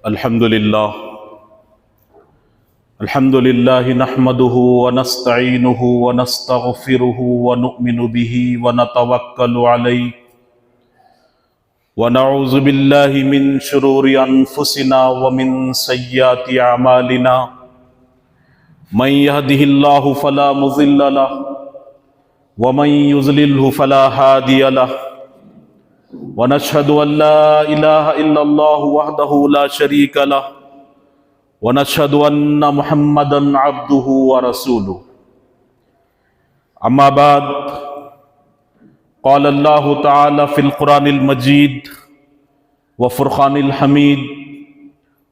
الحمد لله نحمده ونستعينه ونستغفره ونؤمن به ونتوكل عليه ونعوذ بالله من شرور أنفسنا ومن سيئات أعمالنا من يهده الله فلا مضل له ومن يضلله فلا هادي له ونشهد أن لا إله إلا الله وحده لا شريك له ونشهد أن محمدا عبده ورسوله أما بعد قال الله تعالى في القرآن المجيد وفرقان الحميد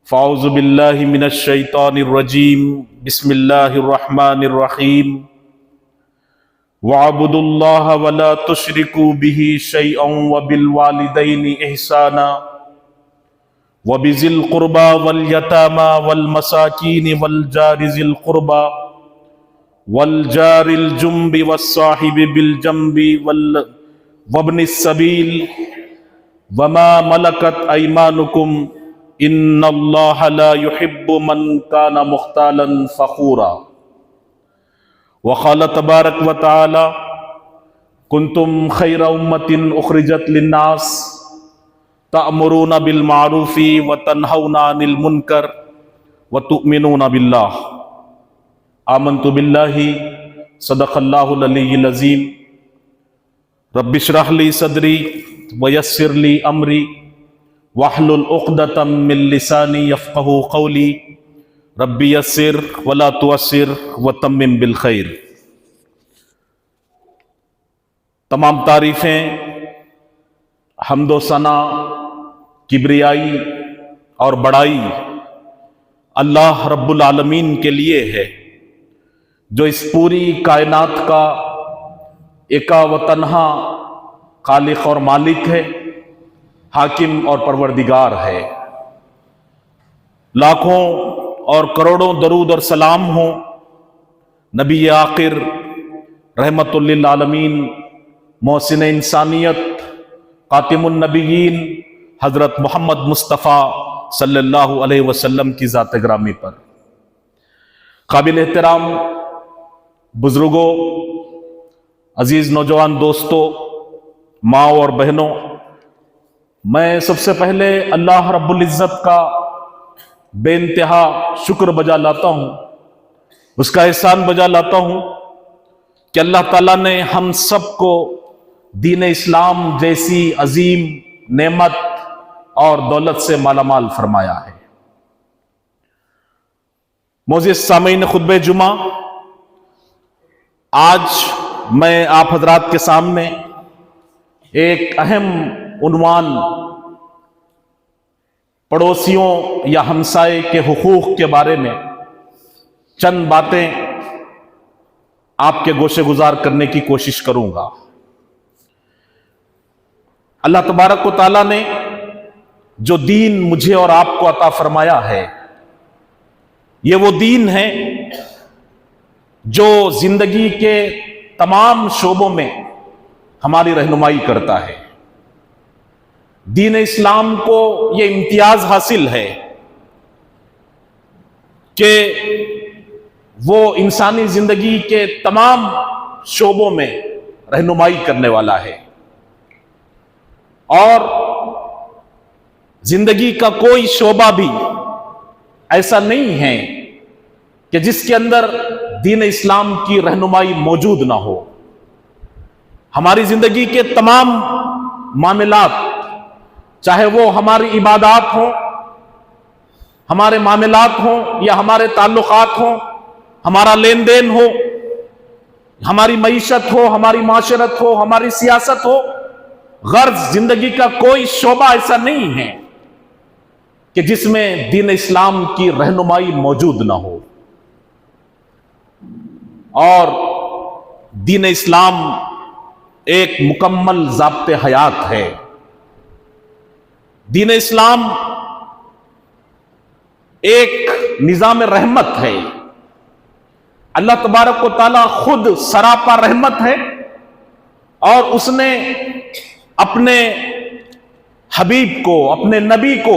فأعوذ بالله من الشيطان الرجيم بسم الله الرحمن الرحيم وَاعْبُدُوا اللَّهَ وَلَا تُشْرِكُوا بِهِ شَيْئًا وَبِالْوَالِدَيْنِ إِحْسَانًا وَبِذِي الْقُرْبَى وَالْيَتَامَى وَالْمَسَاكِينِ وَالْجَارِ ذِي الْقُرْبَى وَالْجَارِ الْجُنبِ وَالصَّاحِبِ بِالْجَنبِ وَابْنِ السَّبِيلِ وَمَا مَلَكَتْ أَيْمَانُكُمْ إِنَّ اللَّهَ لَا يُحِبُّ مَنْ كَانَ مُخْتَالًا فَخُورًا وقال تبارک و تعالی کنتم خیر امت اخرجت للناس تأمرون بالمعروف وتنہون عن المنکر وتؤمنون باللہ آمنت باللہ صدق اللہ العلی العظیم رب اشرح لی صدری ویسر لی امری واحلل عقدۃ من لسانی یفقہوا قولی ربی یسر ولا تعسر وتمم بالخیر۔ تمام تعریفیں، حمد و ثنا، کبریائی اور بڑائی اللہ رب العالمین کے لیے ہے، جو اس پوری کائنات کا ایکا و تنہا خالق اور مالک ہے، حاکم اور پروردگار ہے۔ لاکھوں اور کروڑوں درود اور سلام ہوں نبی آخر رحمت للعالمین محسن انسانیت خاتم النبیین حضرت محمد مصطفیٰ صلی اللہ علیہ وسلم کی ذات گرامی پر۔ قابل احترام بزرگوں، عزیز نوجوان دوستوں، ماں اور بہنوں، میں سب سے پہلے اللہ رب العزت کا بے انتہا شکر بجا لاتا ہوں، اس کا احسان بجا لاتا ہوں کہ اللہ تعالیٰ نے ہم سب کو دین اسلام جیسی عظیم نعمت اور دولت سے مالا مال فرمایا ہے۔ معزز سامعین خطبہ جمعہ، آج میں آپ حضرات کے سامنے ایک اہم عنوان پڑوسیوں یا ہمسائے کے حقوق کے بارے میں چند باتیں آپ کے گوشے گزار کرنے کی کوشش کروں گا۔ اللہ تبارک و تعالیٰ نے جو دین مجھے اور آپ کو عطا فرمایا ہے، یہ وہ دین ہے جو زندگی کے تمام شعبوں میں ہماری رہنمائی کرتا ہے۔ دین اسلام کو یہ امتیاز حاصل ہے کہ وہ انسانی زندگی کے تمام شعبوں میں رہنمائی کرنے والا ہے، اور زندگی کا کوئی شعبہ بھی ایسا نہیں ہے کہ جس کے اندر دین اسلام کی رہنمائی موجود نہ ہو۔ ہماری زندگی کے تمام معاملات، چاہے وہ ہماری عبادات ہوں، ہمارے معاملات ہوں یا ہمارے تعلقات ہوں، ہمارا لین دین ہو، ہماری معیشت ہو، ہماری معاشرت ہو، ہماری سیاست ہو، غرض زندگی کا کوئی شعبہ ایسا نہیں ہے کہ جس میں دین اسلام کی رہنمائی موجود نہ ہو۔ اور دین اسلام ایک مکمل ضابط حیات ہے۔ دین اسلام ایک نظام رحمت ہے۔ اللہ تبارک و تعالیٰ خود سراپا رحمت ہے، اور اس نے اپنے حبیب کو، اپنے نبی کو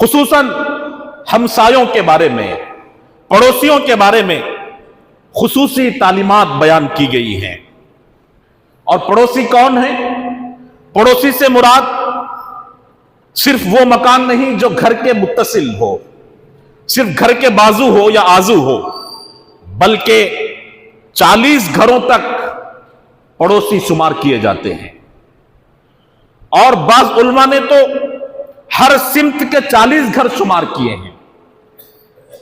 خصوصاً ہمسایوں کے بارے میں، پڑوسیوں کے بارے میں خصوصی تعلیمات بیان کی گئی ہیں۔ اور پڑوسی کون ہیں؟ پڑوسی سے مراد صرف وہ مکان نہیں جو گھر کے متصل ہو، صرف گھر کے بازو ہو یا آزو ہو، بلکہ 40 گھروں تک پڑوسی شمار کیے جاتے ہیں۔ اور بعض علماء نے تو ہر سمت کے 40 گھر شمار کیے ہیں،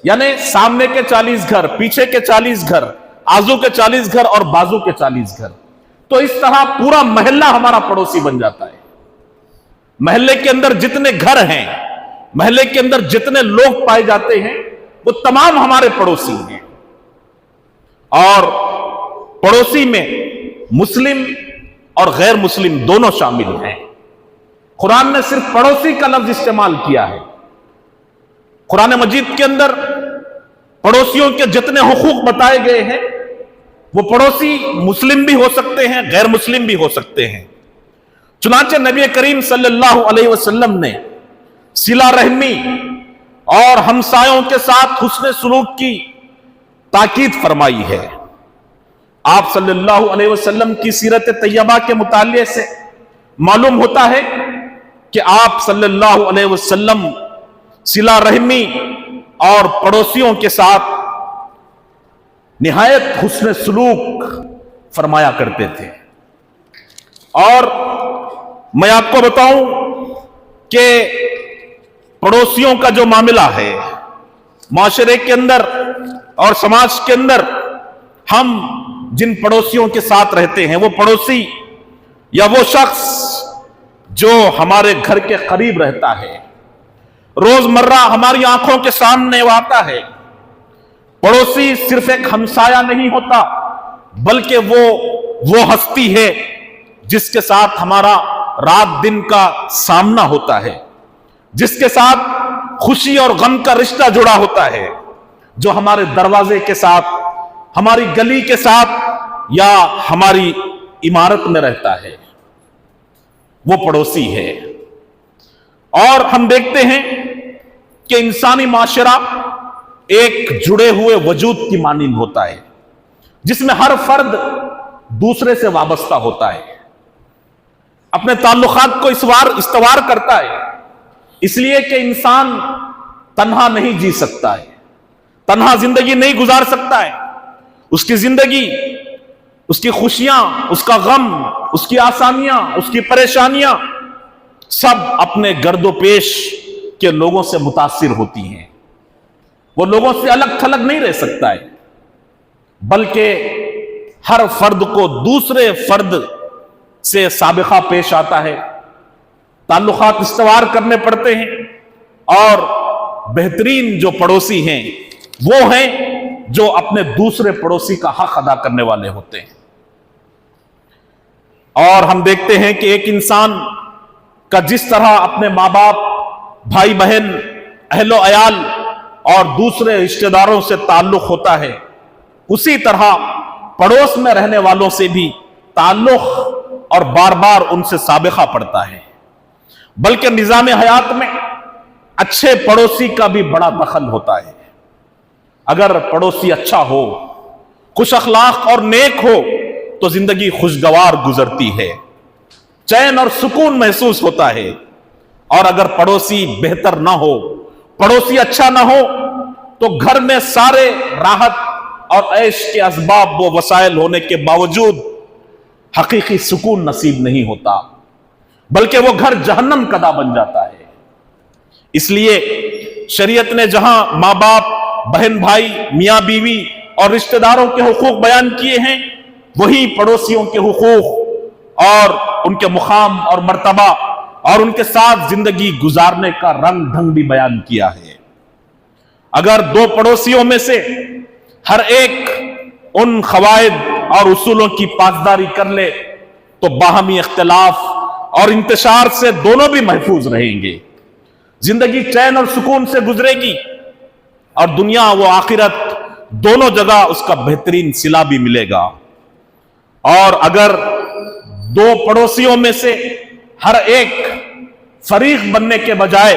یعنی سامنے کے 40 گھر، پیچھے کے 40 گھر، آزو کے 40 گھر اور بازو کے 40 گھر۔ تو اس طرح پورا محلہ ہمارا پڑوسی بن جاتا ہے۔ محلے کے اندر جتنے گھر ہیں، محلے کے اندر جتنے لوگ پائے جاتے ہیں، وہ تمام ہمارے پڑوسی ہیں۔ اور پڑوسی میں مسلم اور غیر مسلم دونوں شامل ہیں۔ قرآن نے صرف پڑوسی کا لفظ استعمال کیا ہے۔ قرآن مجید کے اندر پڑوسیوں کے جتنے حقوق بتائے گئے ہیں، وہ پڑوسی مسلم بھی ہو سکتے ہیں، غیر مسلم بھی ہو سکتے ہیں۔ چنانچہ نبی کریم صلی اللہ علیہ وسلم نے صلہ رحمی اور ہمسایوں کے ساتھ حسن سلوک کی تاکید فرمائی ہے۔ آپ صلی اللہ علیہ وسلم کی سیرت طیبہ کے مطالعے سے معلوم ہوتا ہے کہ آپ صلی اللہ علیہ وسلم صلہ رحمی اور پڑوسیوں کے ساتھ نہایت حسن سلوک فرمایا کرتے تھے۔ اور میں آپ کو بتاؤں کہ پڑوسیوں کا جو معاملہ ہے معاشرے کے اندر اور سماج کے اندر، ہم جن پڑوسیوں کے ساتھ رہتے ہیں، وہ پڑوسی یا وہ شخص جو ہمارے گھر کے قریب رہتا ہے، روزمرہ ہماری آنکھوں کے سامنے وہ آتا ہے۔ پڑوسی صرف ایک ہمسایہ نہیں ہوتا، بلکہ وہ ہستی ہے جس کے ساتھ ہمارا رات دن کا سامنا ہوتا ہے، جس کے ساتھ خوشی اور غم کا رشتہ جڑا ہوتا ہے، جو ہمارے دروازے کے ساتھ، ہماری گلی کے ساتھ یا ہماری عمارت میں رہتا ہے، وہ پڑوسی ہے۔ اور ہم دیکھتے ہیں کہ انسانی معاشرہ ایک جڑے ہوئے وجود کی مانند ہوتا ہے، جس میں ہر فرد دوسرے سے وابستہ ہوتا ہے، اپنے تعلقات کو استوار کرتا ہے، اس لیے کہ انسان تنہا نہیں جی سکتا ہے، تنہا زندگی نہیں گزار سکتا ہے۔ اس کی زندگی، اس کی خوشیاں، اس کا غم، اس کی آسانیاں، اس کی پریشانیاں سب اپنے گرد و پیش کے لوگوں سے متاثر ہوتی ہیں۔ وہ لوگوں سے الگ تھلگ نہیں رہ سکتا ہے، بلکہ ہر فرد کو دوسرے فرد سے سابقہ پیش آتا ہے، تعلقات استوار کرنے پڑتے ہیں۔ اور بہترین جو پڑوسی ہیں وہ ہیں جو اپنے دوسرے پڑوسی کا حق ادا کرنے والے ہوتے ہیں۔ اور ہم دیکھتے ہیں کہ ایک انسان کا جس طرح اپنے ماں باپ، بھائی بہن، اہل و عیال اور دوسرے رشتہ داروں سے تعلق ہوتا ہے، اسی طرح پڑوس میں رہنے والوں سے بھی تعلق اور بار بار ان سے سابقہ پڑتا ہے۔ بلکہ نظام حیات میں اچھے پڑوسی کا بھی بڑا دخل ہوتا ہے۔ اگر پڑوسی اچھا ہو، خوش اخلاق اور نیک ہو تو زندگی خوشگوار گزرتی ہے، چین اور سکون محسوس ہوتا ہے۔ اور اگر پڑوسی بہتر نہ ہو، پڑوسی اچھا نہ ہو، تو گھر میں سارے راحت اور عیش کے اسباب و وسائل ہونے کے باوجود حقیقی سکون نصیب نہیں ہوتا، بلکہ وہ گھر جہنم کدہ بن جاتا ہے۔ اس لیے شریعت نے جہاں ماں باپ، بہن بھائی، میاں بیوی اور رشتہ داروں کے حقوق بیان کیے ہیں، وہی پڑوسیوں کے حقوق اور ان کے مقام اور مرتبہ اور ان کے ساتھ زندگی گزارنے کا رنگ ڈھنگ بھی بیان کیا ہے۔ اگر دو پڑوسیوں میں سے ہر ایک ان قواعد اور اصولوں کی پاسداری کر لے تو باہمی اختلاف اور انتشار سے دونوں بھی محفوظ رہیں گے، زندگی چین اور سکون سے گزرے گی، اور دنیا و آخرت دونوں جگہ اس کا بہترین صلہ بھی ملے گا۔ اور اگر دو پڑوسیوں میں سے ہر ایک فریق بننے کے بجائے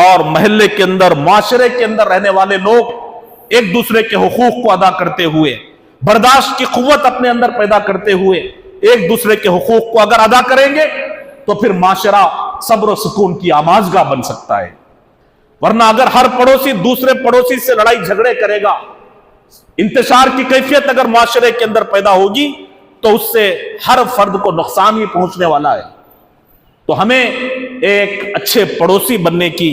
اور محلے کے اندر معاشرے کے اندر رہنے والے لوگ ایک دوسرے کے حقوق کو ادا کرتے ہوئے برداشت کی قوت اپنے اندر پیدا کرتے ہوئے ایک دوسرے کے حقوق کو اگر ادا کریں گے تو پھر معاشرہ صبر و سکون کی آماجگاہ بن سکتا ہے. ورنہ اگر ہر پڑوسی دوسرے پڑوسی سے لڑائی جھگڑے کرے گا, انتشار کی کیفیت اگر معاشرے کے اندر پیدا ہوگی تو اس سے ہر فرد کو نقصان ہی پہنچنے والا ہے. تو ہمیں ایک اچھے پڑوسی بننے کی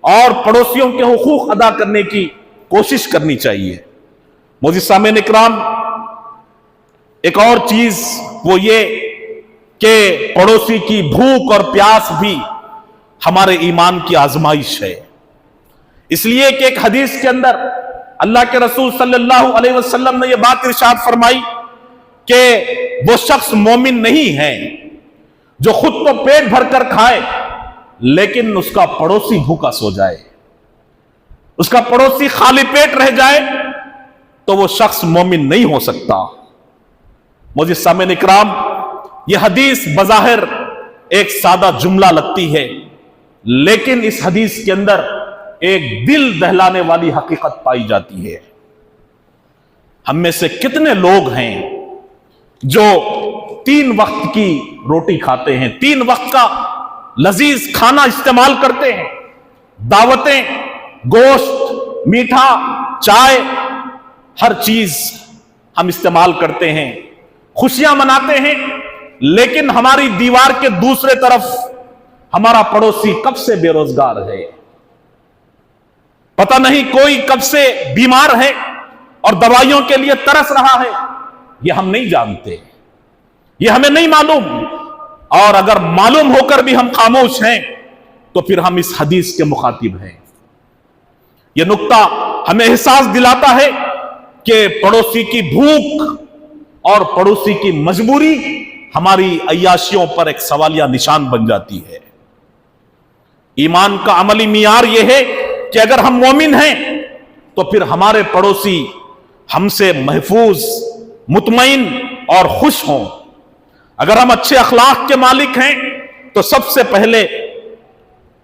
اور پڑوسیوں کے حقوق ادا کرنے کی کوشش کرنی چاہیے. معزز سامعین اکرام, ایک اور چیز وہ یہ کہ پڑوسی کی بھوک اور پیاس بھی ہمارے ایمان کی آزمائش ہے. اس لیے کہ ایک حدیث کے اندر اللہ کے رسول صلی اللہ علیہ وسلم نے یہ بات ارشاد فرمائی کہ وہ شخص مومن نہیں ہے جو خود تو پیٹ بھر کر کھائے لیکن اس کا پڑوسی بھوکا سو جائے, اس کا پڑوسی خالی پیٹ رہ جائے تو وہ شخص مومن نہیں ہو سکتا. معزز سامعین اکرام, یہ حدیث بظاہر ایک سادہ جملہ لگتی ہے لیکن اس حدیث کے اندر ایک دل دہلانے والی حقیقت پائی جاتی ہے. ہم میں سے کتنے لوگ ہیں جو 3 وقت کی روٹی کھاتے ہیں, 3 وقت کا لذیذ کھانا استعمال کرتے ہیں, دعوتیں, گوشت, میٹھا, چائے, ہر چیز ہم استعمال کرتے ہیں, خوشیاں مناتے ہیں, لیکن ہماری دیوار کے دوسرے طرف ہمارا پڑوسی کب سے بے روزگار ہے, پتہ نہیں کوئی کب سے بیمار ہے اور دوائیوں کے لیے ترس رہا ہے, یہ ہم نہیں جانتے, یہ ہمیں نہیں معلوم. اور اگر معلوم ہو کر بھی ہم خاموش ہیں تو پھر ہم اس حدیث کے مخاطب ہیں. یہ نقطہ ہمیں احساس دلاتا ہے کہ پڑوسی کی بھوک اور پڑوسی کی مجبوری ہماری عیاشیوں پر ایک سوالیہ نشان بن جاتی ہے. ایمان کا عملی معیار یہ ہے کہ اگر ہم مومن ہیں تو پھر ہمارے پڑوسی ہم سے محفوظ, مطمئن اور خوش ہوں. اگر ہم اچھے اخلاق کے مالک ہیں تو سب سے پہلے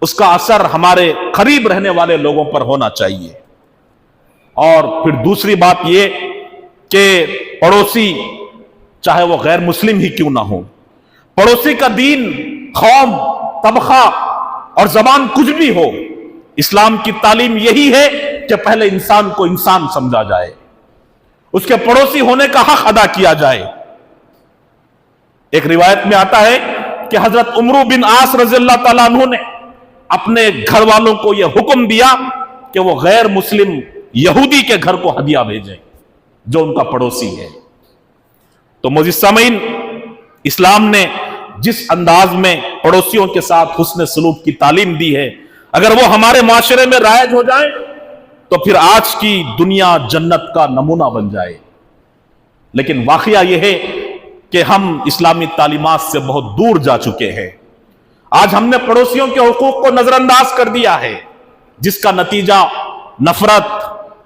اس کا اثر ہمارے قریب رہنے والے لوگوں پر ہونا چاہیے. اور پھر دوسری بات یہ کہ پڑوسی چاہے وہ غیر مسلم ہی کیوں نہ ہو, پڑوسی کا دین, قوم, طبقہ اور زبان کچھ بھی ہو, اسلام کی تعلیم یہی ہے کہ پہلے انسان کو انسان سمجھا جائے, اس کے پڑوسی ہونے کا حق ادا کیا جائے. ایک روایت میں آتا ہے کہ حضرت عمرو بن عاص رضی اللہ تعالیٰ عنہ نے اپنے گھر والوں کو یہ حکم دیا کہ وہ غیر مسلم یہودی کے گھر کو ہدیہ بھیجیں جو ان کا پڑوسی ہے. تو معزز سامعین, اسلام نے جس انداز میں پڑوسیوں کے ساتھ حسن سلوک کی تعلیم دی ہے, اگر وہ ہمارے معاشرے میں رائج ہو جائیں تو پھر آج کی دنیا جنت کا نمونہ بن جائے. لیکن واقعہ یہ ہے کہ ہم اسلامی تعلیمات سے بہت دور جا چکے ہیں. آج ہم نے پڑوسیوں کے حقوق کو نظر انداز کر دیا ہے, جس کا نتیجہ نفرت,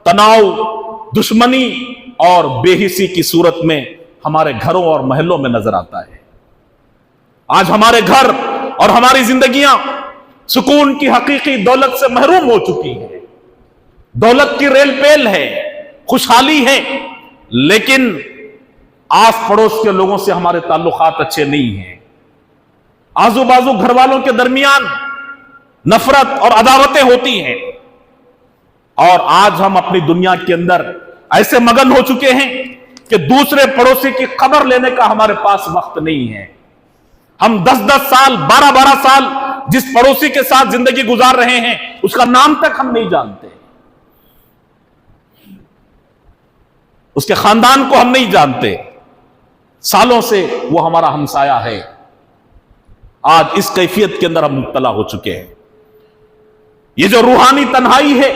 تناؤ, دشمنی اور بے حسی کی صورت میں ہمارے گھروں اور محلوں میں نظر آتا ہے. آج ہمارے گھر اور ہماری زندگیاں سکون کی حقیقی دولت سے محروم ہو چکی ہیں. دولت کی ریل پیل ہے, خوشحالی ہے, لیکن آس پڑوس کے لوگوں سے ہمارے تعلقات اچھے نہیں ہیں. آزو بازو گھر والوں کے درمیان نفرت اور عداوتیں ہوتی ہیں. اور آج ہم اپنی دنیا کے اندر ایسے مگن ہو چکے ہیں کہ دوسرے پڑوسی کی خبر لینے کا ہمارے پاس وقت نہیں ہے. ہم 10-10 سال, 12-12 سال جس پڑوسی کے ساتھ زندگی گزار رہے ہیں اس کا نام تک ہم نہیں جانتے, اس کے خاندان کو ہم نہیں جانتے. سالوں سے وہ ہمارا ہمسایہ ہے. آج اس کیفیت کے اندر ہم مبتلا ہو چکے ہیں. یہ جو روحانی تنہائی ہے,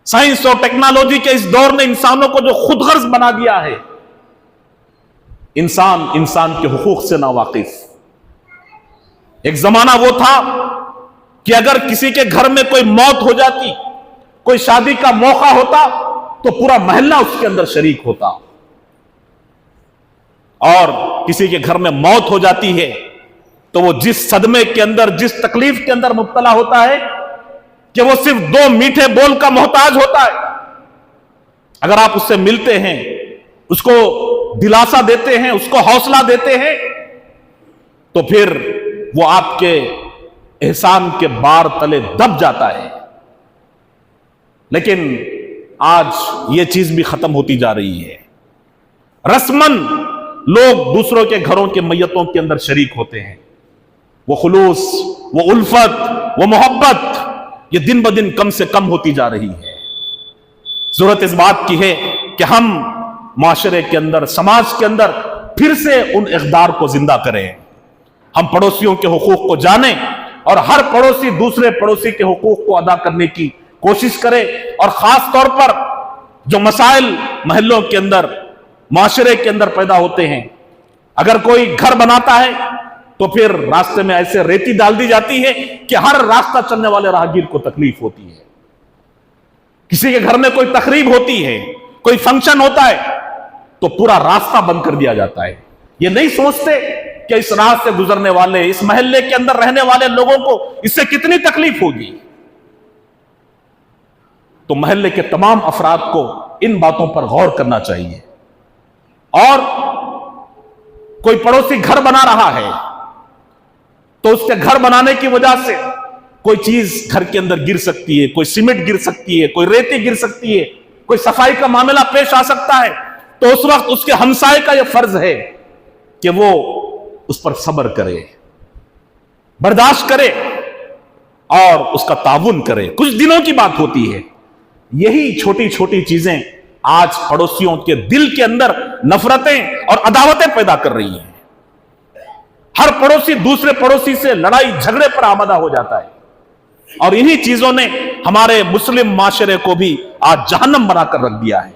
سائنس اور ٹیکنالوجی کے اس دور نے انسانوں کو جو خود غرض بنا دیا ہے, انسان کے حقوق سے ناواقف. ایک زمانہ وہ تھا کہ اگر کسی کے گھر میں کوئی موت ہو جاتی, کوئی شادی کا موقع ہوتا تو پورا محلہ اس کے اندر شریک ہوتا. اور کسی کے گھر میں موت ہو جاتی ہے تو وہ جس صدمے کے اندر، جس تکلیف کے اندر مبتلا ہوتا ہے کہ وہ صرف 2 میٹھے بول کا محتاج ہوتا ہے، اگر آپ اس سے ملتے ہیں، اس کو دلاسا دیتے ہیں، اس کو حوصلہ دیتے ہیں، تو پھر وہ آپ کے احسان کے بار تلے دب جاتا ہے۔ لیکن آج یہ چیز بھی ختم ہوتی جا رہی ہے۔ رسمن لوگ دوسروں کے گھروں کے میتوں کے اندر شریک ہوتے ہیں، وہ خلوص، وہ الفت، وہ محبت یہ دن بدن کم سے کم ہوتی جا رہی ہے۔ ضرورت اس بات کی ہے کہ ہم معاشرے کے اندر، سماج کے اندر پھر سے ان اقدار کو زندہ کریں، ہم پڑوسیوں کے حقوق کو جانیں اور ہر پڑوسی دوسرے پڑوسی کے حقوق کو ادا کرنے کی کوشش کرے، اور خاص طور پر جو مسائل محلوں کے اندر، معاشرے کے اندر پیدا ہوتے ہیں، اگر کوئی گھر بناتا ہے تو پھر راستے میں ایسے ریتی ڈال دی جاتی ہے کہ ہر راستہ چلنے والے راہگیر کو تکلیف ہوتی ہے۔ کسی کے گھر میں کوئی تقریب ہوتی ہے، کوئی فنکشن ہوتا ہے تو پورا راستہ بند کر دیا جاتا ہے۔ یہ نہیں سوچتے کہ اس راہ سے گزرنے والے، اس محلے کے اندر رہنے والے لوگوں کو اس سے کتنی تکلیف ہوگی۔ تو محلے کے تمام افراد کو ان باتوں پر غور کرنا چاہیے، اور کوئی پڑوسی گھر بنا رہا ہے تو اس کے گھر بنانے کی وجہ سے کوئی چیز گھر کے اندر گر سکتی ہے، کوئی سیمنٹ گر سکتی ہے، کوئی ریتی گر سکتی ہے، کوئی صفائی کا معاملہ پیش آ سکتا ہے، تو اس وقت اس کے ہمسائے کا یہ فرض ہے کہ وہ اس پر صبر کرے، برداشت کرے اور اس کا تعاون کرے۔ کچھ دنوں کی بات ہوتی ہے، یہی چھوٹی چھوٹی چیزیں آج پڑوسیوں کے دل کے اندر نفرتیں اور عداوتیں پیدا کر رہی ہیں۔ ہر پڑوسی دوسرے پڑوسی سے لڑائی جھگڑے پر آمادہ ہو جاتا ہے، اور انہی چیزوں نے ہمارے مسلم معاشرے کو بھی آج جہنم بنا کر رکھ دیا ہے۔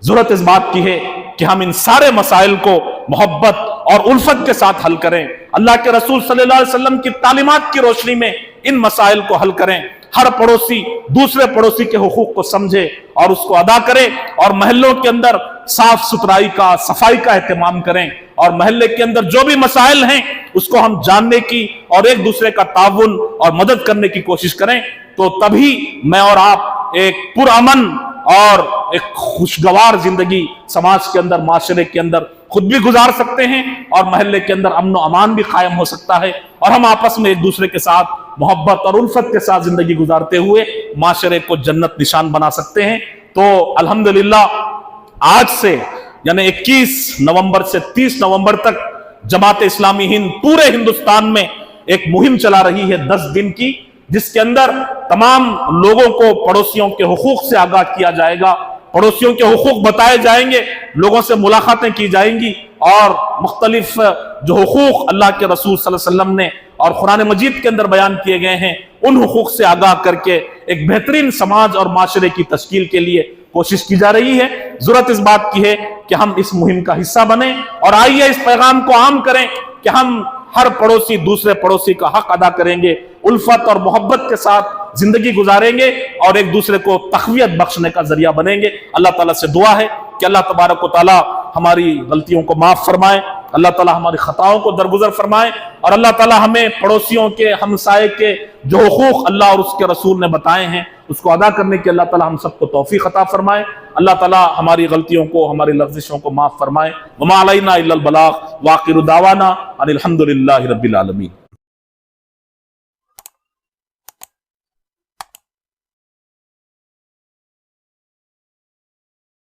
ضرورت اس بات کی ہے کہ ہم ان سارے مسائل کو محبت اور الفت کے ساتھ حل کریں، اللہ کے رسول صلی اللہ علیہ وسلم کی تعلیمات کی روشنی میں ان مسائل کو حل کریں۔ ہر پڑوسی دوسرے پڑوسی کے حقوق کو سمجھے اور اس کو ادا کرے، اور محلوں کے اندر صاف ستھرائی کا، صفائی کا اہتمام کریں، اور محلے کے اندر جو بھی مسائل ہیں اس کو ہم جاننے کی اور ایک دوسرے کا تعاون اور مدد کرنے کی کوشش کریں، تو تبھی میں اور آپ ایک پرامن اور ایک خوشگوار زندگی سماج کے اندر، معاشرے کے اندر خود بھی گزار سکتے ہیں، اور محلے کے اندر امن و امان بھی قائم ہو سکتا ہے، اور ہم آپس میں ایک دوسرے کے ساتھ محبت اور الفت کے ساتھ زندگی گزارتے ہوئے معاشرے کو جنت نشان بنا سکتے ہیں۔ تو الحمدللہ آج سے یعنی 21 نومبر سے 30 نومبر تک جماعت اسلامی ہند پورے ہندوستان میں ایک مہم چلا رہی ہے 10 دن کی، جس کے اندر تمام لوگوں کو پڑوسیوں کے حقوق سے آگاہ کیا جائے گا، پڑوسیوں کے حقوق بتائے جائیں گے، لوگوں سے ملاقاتیں کی جائیں گی، اور مختلف جو حقوق اللہ کے رسول صلی اللہ علیہ وسلم نے اور قرآن مجید کے اندر بیان کیے گئے ہیں ان حقوق سے آگاہ کر کے ایک بہترین سماج اور معاشرے کی تشکیل کے لیے کوشش کی جا رہی ہے۔ ضرورت اس بات کی ہے کہ ہم اس مہم کا حصہ بنیں، اور آئیے اس پیغام کو عام کریں کہ ہم ہر پڑوسی دوسرے پڑوسی کا حق ادا کریں گے، الفت اور محبت کے ساتھ زندگی گزاریں گے، اور ایک دوسرے کو تقویت بخشنے کا ذریعہ بنیں گے۔ اللہ تعالیٰ سے دعا ہے کہ اللہ تبارک و تعالیٰ ہماری غلطیوں کو معاف فرمائے، اللہ تعالیٰ ہماری خطاؤں کو درگزر فرمائے، اور اللہ تعالیٰ ہمیں پڑوسیوں کے، ہمسائے کے جو حقوق اللہ اور اس کے رسول نے بتائے ہیں اس کو ادا کرنے کی اللہ تعالیٰ ہم سب کو توفیق عطا فرمائے۔ اللہ تعالیٰ ہماری غلطیوں کو، ہماری لغزشوں کو معاف فرمائے۔ وما علینا الا البلاغ، وآخر دعوانا ان الحمد للہ رب العالمین۔